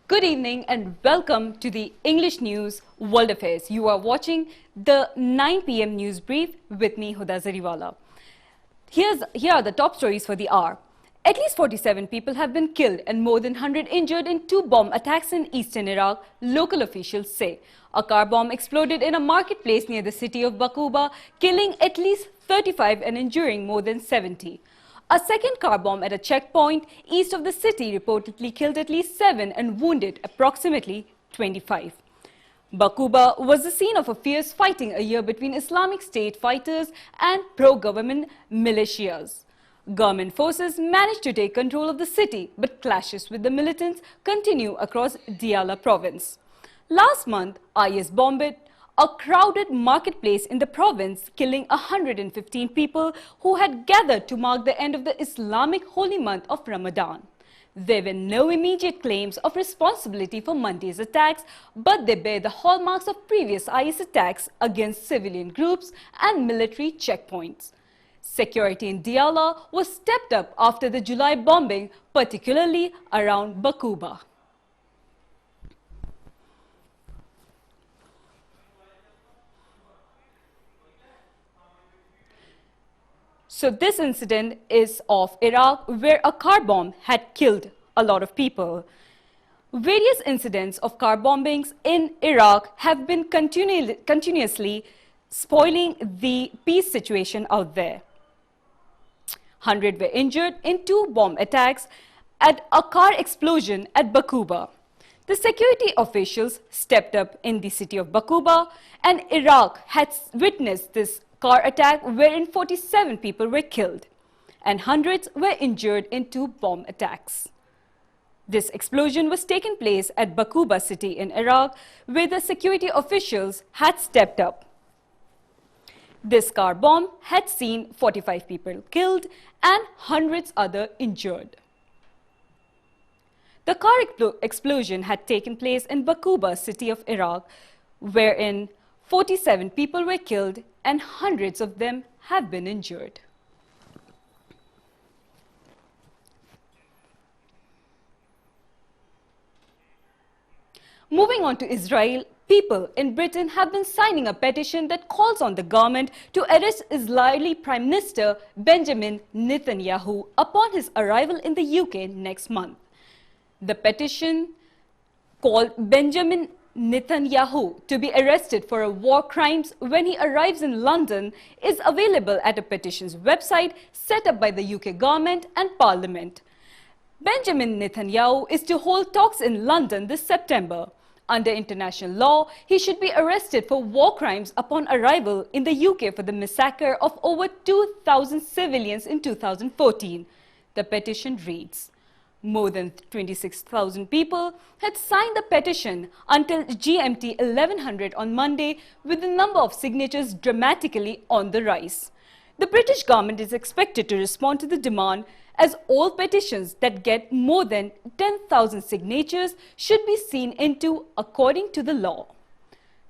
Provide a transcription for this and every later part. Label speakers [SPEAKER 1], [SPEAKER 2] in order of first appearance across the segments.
[SPEAKER 1] Good evening and welcome to the English News World Affairs. You are watching the 9 p.m. news brief with me, Huda Zariwala. Here are the top stories for the hour. At least 47 people have been killed and more than 100 injured in 2 bomb attacks in eastern Iraq, local officials say. A car bomb exploded in a marketplace near the city of Baquba, killing at least 35 and injuring more than 70. A second car bomb at a checkpoint east of the city reportedly killed at least 7 and wounded approximately 25. Baquba was the scene of a fierce fighting a year between Islamic State fighters and pro-government militias. Government forces managed to take control of the city, but clashes with the militants continue across Diyala province. Last month, IS bombed a crowded marketplace in the province, killing 115 people who had gathered to mark the end of the Islamic holy month of Ramadan. There were no immediate claims of responsibility for Monday's attacks, but they bear the hallmarks of previous IS attacks against civilian groups and military checkpoints. Security in Diyala was stepped up after the July bombing, particularly around Baquba. So this incident is of Iraq, where a car bomb had killed a lot of people. Various incidents of car bombings in Iraq have been continuously spoiling the peace situation out there. 100 were injured in 2 bomb attacks at a car explosion at Baquba. The security officials stepped up in the city of Baquba, and Iraq had witnessed this car attack wherein 47 people were killed and hundreds were injured in 2 bomb attacks. This explosion was taken place at Baquba city in Iraq, where the security officials had stepped up. This car bomb had seen 45 people killed and hundreds other injured. The car explosion had taken place in Baquba city of Iraq, wherein 47 people were killed and hundreds of them have been injured. Moving on to Israel, people in Britain have been signing a petition that calls on the government to arrest Israeli Prime Minister Benjamin Netanyahu upon his arrival in the UK next month. The petition called Benjamin Netanyahu to be arrested for war crimes when he arrives in London is available at a petitions website set up by the UK government and Parliament. Benjamin Netanyahu is to hold talks in London this September. Under international law, he should be arrested for war crimes upon arrival in the UK for the massacre of over 2,000 civilians in 2014. The petition reads, more than 26,000 people had signed the petition until GMT 1100 on Monday, with the number of signatures dramatically on the rise. The British government is expected to respond to the demand, as all petitions that get more than 10,000 signatures should be seen into according to the law.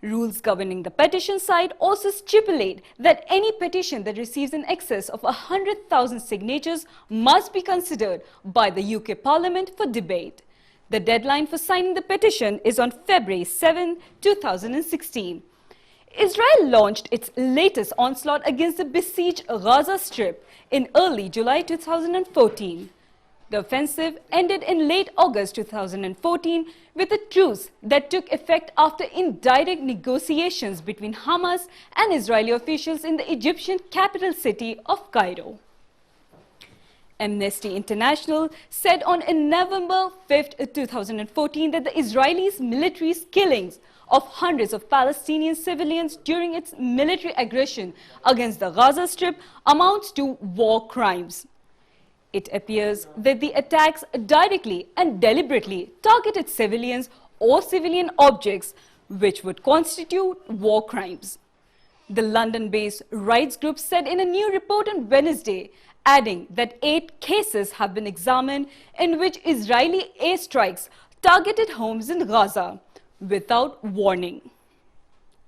[SPEAKER 1] Rules governing the petition side also stipulate that any petition that receives in excess of 100,000 signatures must be considered by the UK Parliament for debate. The deadline for signing the petition is on February 7, 2016. Israel launched its latest onslaught against the besieged Gaza Strip in early July 2014. The offensive ended in late August 2014 with a truce that took effect after indirect negotiations between Hamas and Israeli officials in the Egyptian capital city of Cairo. Amnesty International said on November 5, 2014 that the Israelis' military killings of hundreds of Palestinian civilians during its military aggression against the Gaza Strip amounts to war crimes. It appears that the attacks directly and deliberately targeted civilians or civilian objects, which would constitute war crimes. The London-based rights group said in a new report on Wednesday, adding that 8 cases have been examined in which Israeli airstrikes targeted homes in Gaza without warning.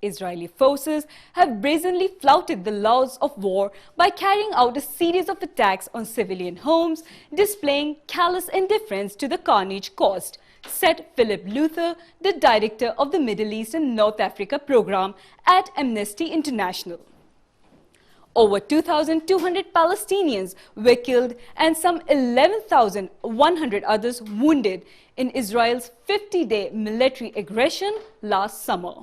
[SPEAKER 1] Israeli forces have brazenly flouted the laws of war by carrying out a series of attacks on civilian homes, displaying callous indifference to the carnage caused. said Philip Luther, the director of the Middle East and North Africa program at Amnesty International. Over 2,200 Palestinians were killed and some 11,100 others wounded in Israel's 50-day military aggression last summer.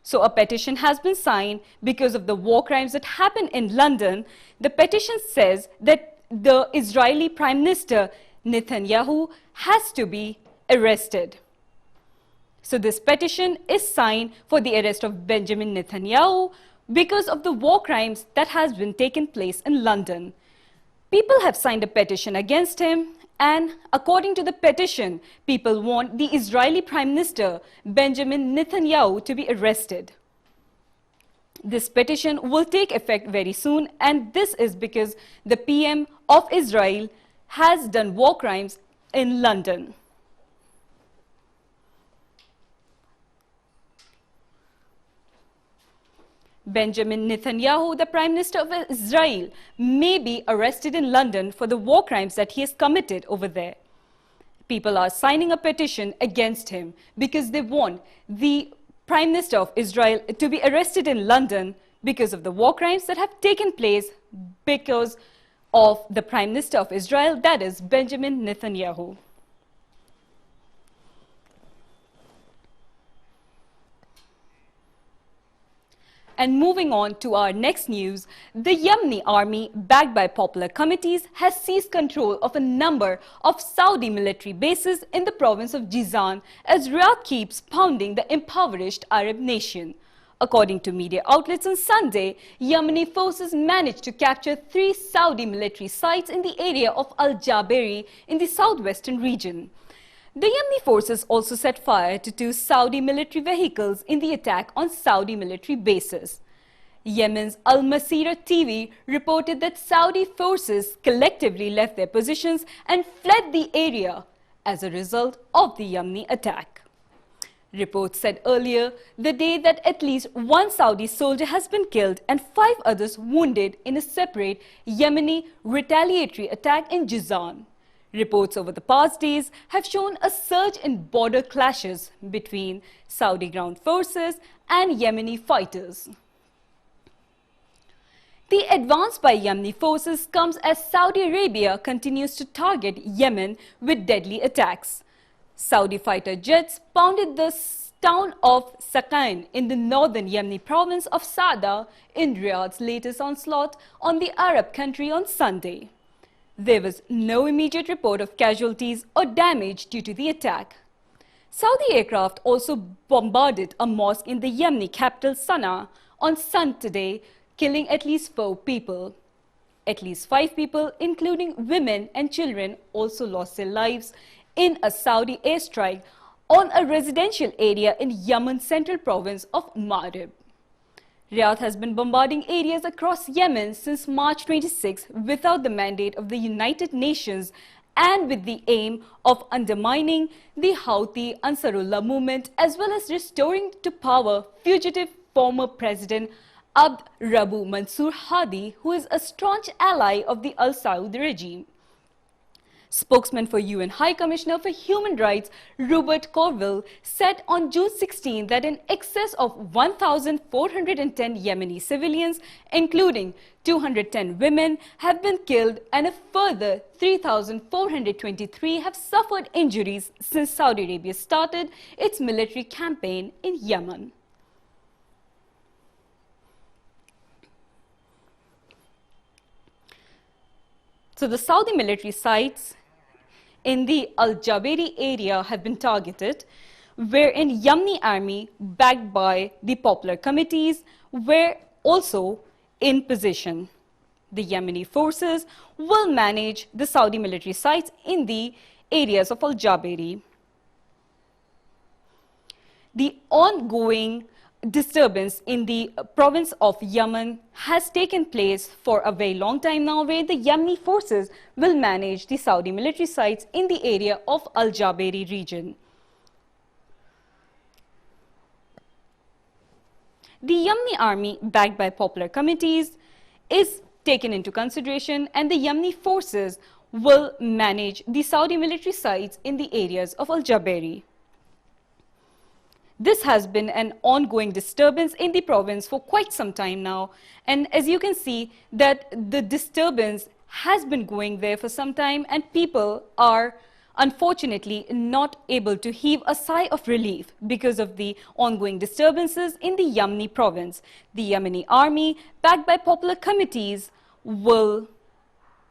[SPEAKER 1] So a petition has been signed because of the war crimes that happened in London. The petition says that the Israeli Prime Minister Netanyahu has to be arrested. So this petition is signed for the arrest of Benjamin Netanyahu because of the war crimes that has been taken place in London. People have signed a petition against him, and according to the petition, people want the Israeli Prime Minister Benjamin Netanyahu to be arrested. This petition will take effect very soon, and this is because the PM of Israel has done war crimes in London. Benjamin Netanyahu, the Prime Minister of Israel, may be arrested in London for the war crimes that he has committed over there. People are signing a petition against him because they want the Prime Minister of Israel to be arrested in London because of the war crimes that have taken place because of the Prime Minister of Israel, that is Benjamin Netanyahu. And moving on to our next news, the Yemeni army, backed by popular committees, has seized control of a number of Saudi military bases in the province of Jizan as Riyadh keeps pounding the impoverished Arab nation. According to media outlets on Sunday, Yemeni forces managed to capture 3 Saudi military sites in the area of Al-Jaberi in the southwestern region. The Yemeni forces also set fire to 2 Saudi military vehicles in the attack on Saudi military bases. Yemen's Al Masira TV reported that Saudi forces collectively left their positions and fled the area as a result of the Yemeni attack. Reports said earlier the day that at least 1 Saudi soldier has been killed and 5 others wounded in a separate Yemeni retaliatory attack in Jizan. Reports over the past days have shown a surge in border clashes between Saudi ground forces and Yemeni fighters. The advance by Yemeni forces comes as Saudi Arabia continues to target Yemen with deadly attacks. Saudi fighter jets pounded the town of Saqain in the northern Yemeni province of Sada in Riyadh's latest onslaught on the Arab country on Sunday. There was no immediate report of casualties or damage due to the attack. Saudi aircraft also bombarded a mosque in the Yemeni capital Sana'a on Sunday, killing at least 4 people. At least 5 people, including women and children, also lost their lives in a Saudi airstrike on a residential area in Yemen's central province of Ma'rib. Riyadh has been bombarding areas across Yemen since March 26 without the mandate of the United Nations and with the aim of undermining the Houthi Ansarullah movement as well as restoring to power fugitive former President Abd Rabbu Mansour Hadi, who is a staunch ally of the Al Saud regime. Spokesman for UN High Commissioner for Human Rights Rupert Colville said on June 16 that in excess of 1,410 Yemeni civilians, including 210 women, have been killed and a further 3,423 have suffered injuries since Saudi Arabia started its military campaign in Yemen. So the Saudi military sites in the Al-Jaberi area have been targeted, wherein Yemeni army, backed by the popular committees, were also in position. The Yemeni forces will manage the Saudi military sites in the areas of Al-Jaberi. The ongoing disturbance in the province of Yemen has taken place for a very long time now, where the Yemeni forces will manage the Saudi military sites in the area of Al-Jaberi region. The Yemeni army, backed by popular committees, is taken into consideration, and the Yemeni forces will manage the Saudi military sites in the areas of Al-Jabeiri. This has been an ongoing disturbance in the province for quite some time now, and as you can see that the disturbance has been going there for some time, and people are unfortunately not able to heave a sigh of relief because of the ongoing disturbances in the Yemeni province. The Yemeni army, backed by popular committees, will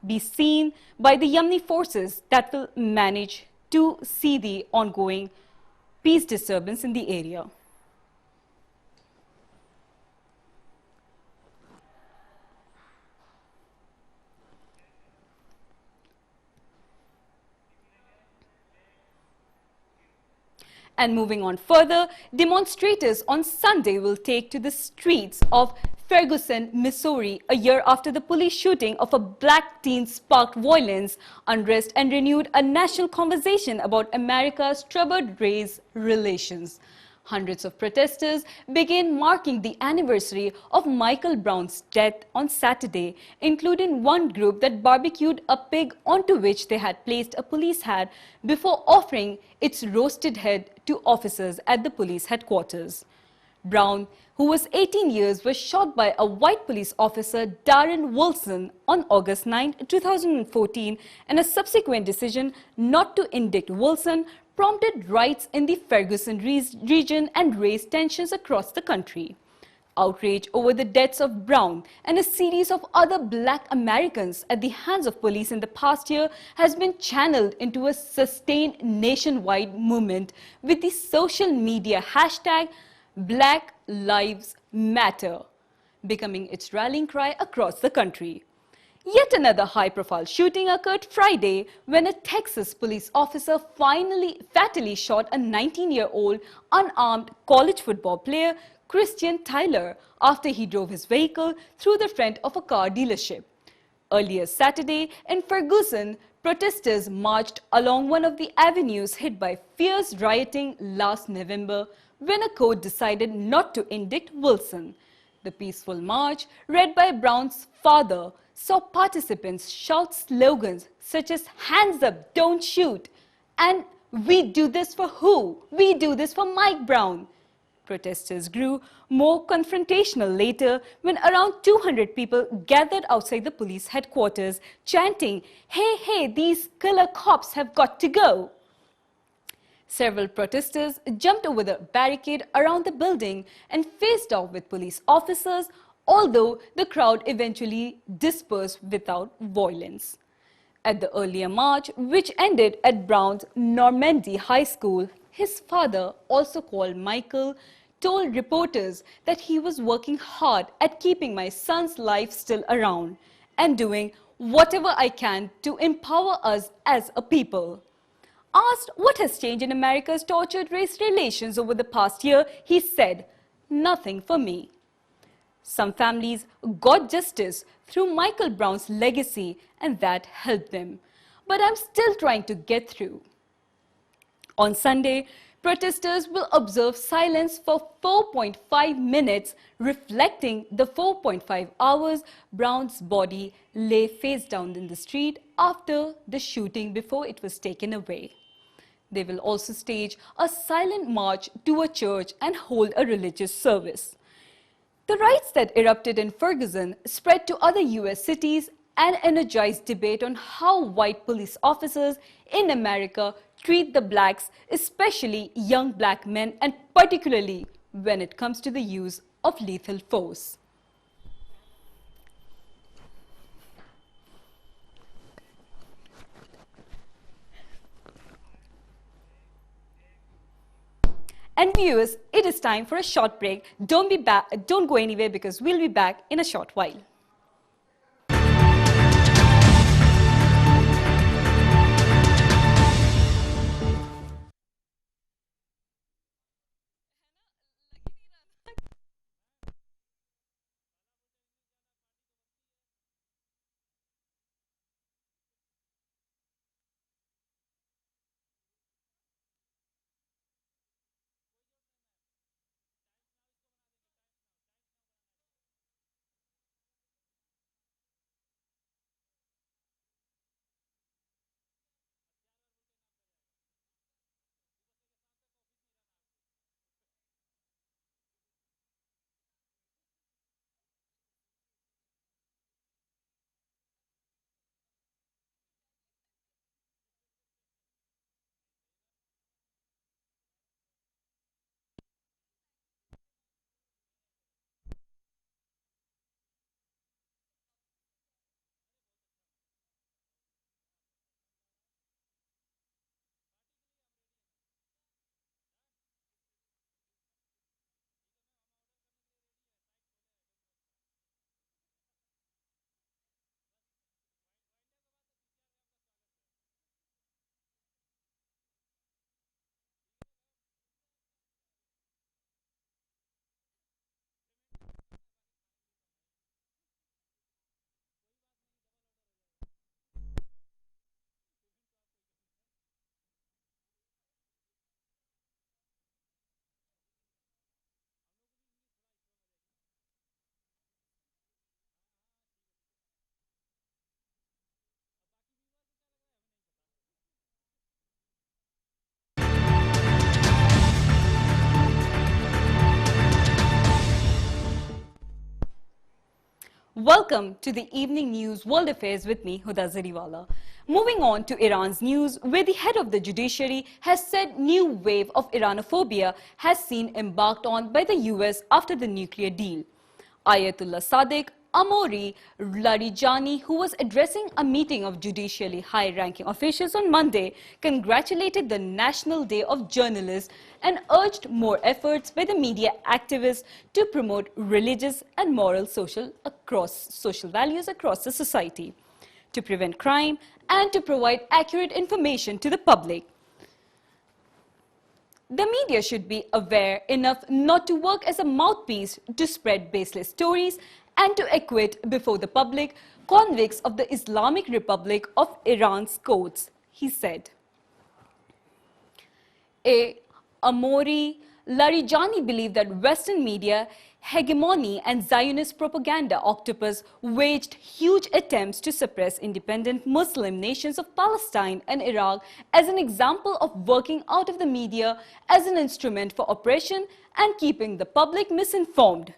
[SPEAKER 1] be seen by the Yemeni forces that will manage to see the ongoing peace disturbance in the area. And moving on further, demonstrators on Sunday will take to the streets of Ferguson, Missouri, a year after the police shooting of a black teen sparked violence, unrest, and renewed a national conversation about America's troubled race relations. Hundreds of protesters began marking the anniversary of Michael Brown's death on Saturday, including one group that barbecued a pig onto which they had placed a police hat before offering its roasted head to officers at the police headquarters. Brown, who was 18 years, was shot by a white police officer, Darren Wilson, on August 9, 2014, and a subsequent decision not to indict Wilson prompted riots in the Ferguson region and raised tensions across the country. Outrage over the deaths of Brown and a series of other black Americans at the hands of police in the past year has been channeled into a sustained nationwide movement with the social media hashtag Black Lives Matter becoming its rallying cry across the country. Yet another high-profile shooting occurred Friday when a Texas police officer fatally shot a 19-year-old unarmed college football player, Christian Tyler, after he drove his vehicle through the front of a car dealership. Earlier Saturday, in Ferguson, protesters marched along one of the avenues hit by fierce rioting last November when a court decided not to indict Wilson. The peaceful march, led by Brown's father, saw participants shout slogans such as "Hands up, don't shoot" and "We do this for who? We do this for Mike Brown." Protesters grew more confrontational later when around 200 people gathered outside the police headquarters chanting, "Hey, hey, these killer cops have got to go." Several protesters jumped over the barricade around the building and faced off with police officers, although the crowd eventually dispersed without violence. At the earlier march, which ended at Brown's Normandy High School, his father, also called Michael, told reporters that he was working hard at keeping my son's life still around and doing whatever I can to empower us as a people. Asked what has changed in America's tortured race relations over the past year, he said, "Nothing for me. Some families got justice through Michael Brown's legacy and that helped them. But I'm still trying to get through." On Sunday, protesters will observe silence for 4.5 minutes, reflecting the 4.5 hours Brown's body lay face down in the street after the shooting before it was taken away. They will also stage a silent march to a church and hold a religious service. The riots that erupted in Ferguson spread to other US cities and energized debate on how white police officers in America treat the blacks, especially young black men, and particularly when it comes to the use of lethal force. And viewers, it is time for a short break. Don't go anywhere because we'll be back in a short while. Welcome to the Evening News World Affairs with me, Huda Zariwala. Moving on to Iran's news, where the head of the judiciary has said new wave of Iranophobia has seen embarked on by the US after the nuclear deal. Ayatollah Sadiq Amori Larijani, who was addressing a meeting of judicially high-ranking officials on Monday, congratulated the National Day of Journalists and urged more efforts by the media activists to promote religious and moral social values across the society, to prevent crime and to provide accurate information to the public. The media should be aware enough not to work as a mouthpiece to spread baseless stories and to acquit before the public convicts of the Islamic Republic of Iran's courts, he said. Amori Larijani believed that Western media hegemony and Zionist propaganda octopus waged huge attempts to suppress independent Muslim nations of Palestine and Iraq as an example of working out of the media as an instrument for oppression and keeping the public misinformed.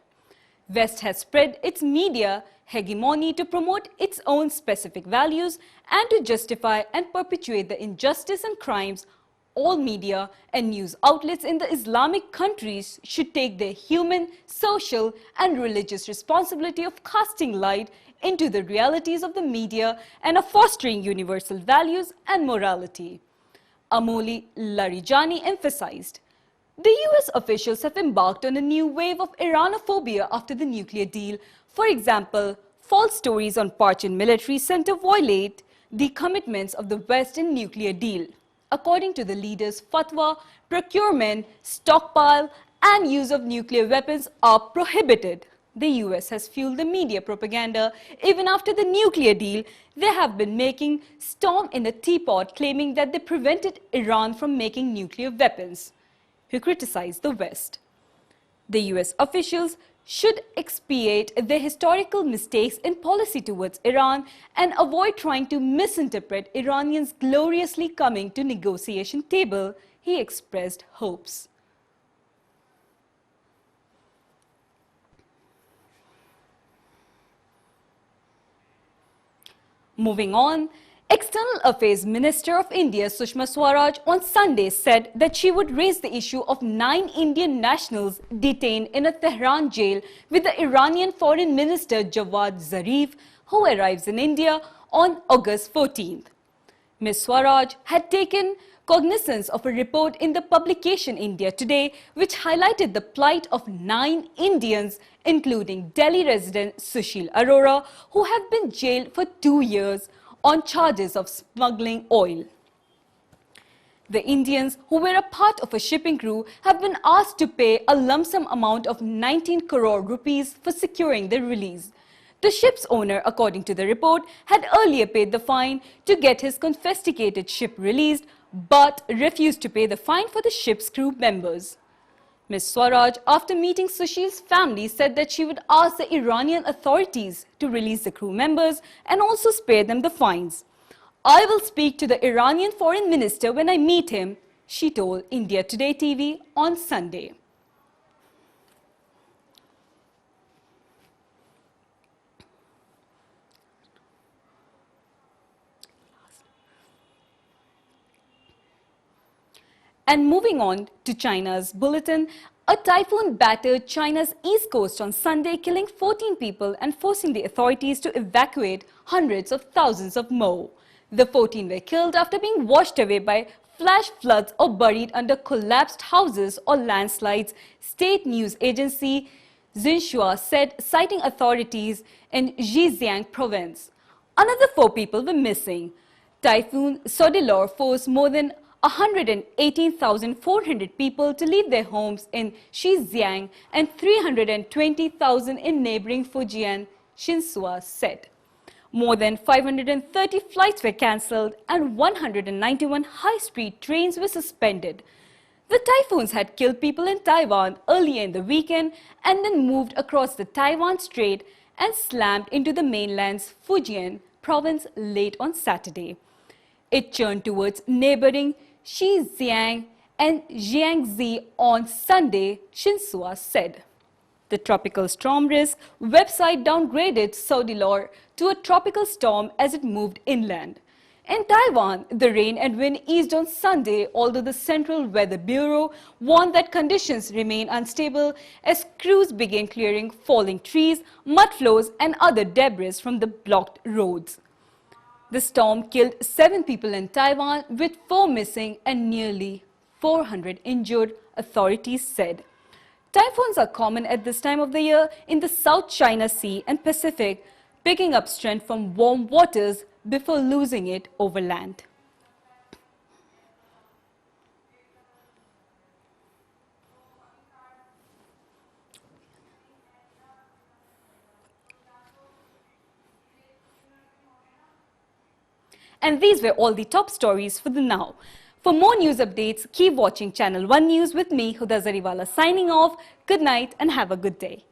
[SPEAKER 1] West has spread its media hegemony to promote its own specific values and to justify and perpetuate the injustice and crimes. All media and news outlets in the Islamic countries should take their human, social and religious responsibility of casting light into the realities of the media and of fostering universal values and morality. Amoli Larijani emphasized. The US officials have embarked on a new wave of Iranophobia after the nuclear deal. For example, false stories on Parchin Military Center violate the commitments of the West in nuclear deal. According to the leaders' fatwa, procurement, stockpile and use of nuclear weapons are prohibited. The US has fueled the media propaganda. Even after the nuclear deal, they have been making storm in a teapot, claiming that they prevented Iran from making nuclear weapons, who criticized the West. The US officials should expiate their historical mistakes in policy towards Iran and avoid trying to misinterpret Iranians gloriously coming to negotiation table, he expressed hopes. Moving on, External Affairs Minister of India Sushma Swaraj on Sunday said that she would raise the issue of 9 Indian nationals detained in a Tehran jail with the Iranian Foreign Minister Javad Zarif, who arrives in India on August 14th. Ms. Swaraj had taken cognizance of a report in the publication India Today, which highlighted the plight of 9 Indians, including Delhi resident Sushil Arora, who have been jailed for 2 years on charges of smuggling oil. The Indians, who were a part of a shipping crew, have been asked to pay a lump sum amount of 19 crore rupees for securing their release. The ship's owner, according to the report, had earlier paid the fine to get his confiscated ship released, but refused to pay the fine for the ship's crew members. Ms. Swaraj, after meeting Sushil's family, said that she would ask the Iranian authorities to release the crew members and also spare them the fines. I will speak to the Iranian foreign minister when I meet him, she told India Today TV on Sunday. And moving on to China's bulletin, a typhoon battered China's east coast on Sunday, killing 14 people and forcing the authorities to evacuate hundreds of thousands of more. The 14 were killed after being washed away by flash floods or buried under collapsed houses or landslides, state news agency Xinhua said, citing authorities in Zhejiang province. Another 4 people were missing. Typhoon Sodilor forced more than 118,400 people to leave their homes in Xizang and 320,000 in neighboring Fujian, Xinhua said. More than 530 flights were cancelled and 191 high-speed trains were suspended. The typhoons had killed people in Taiwan earlier in the weekend and then moved across the Taiwan Strait and slammed into the mainland's Fujian province late on Saturday. It churned towards neighboring Xizang and Jiangxi on Sunday, Xinhua said. The tropical storm risk website downgraded Saudi law to a tropical storm as it moved inland. In Taiwan, the rain and wind eased on Sunday, although the Central Weather Bureau warned that conditions remain unstable as crews began clearing falling trees, mud flows and other debris from the blocked roads. The storm killed 7 people in Taiwan, with 4 missing and nearly 400 injured, authorities said. Typhoons are common at this time of the year in the South China Sea and Pacific, picking up strength from warm waters before losing it over land. And these were all the top stories for the now. For more news updates, keep watching Channel 1 News with me, Huda Zariwala, signing off. Good night and have a good day.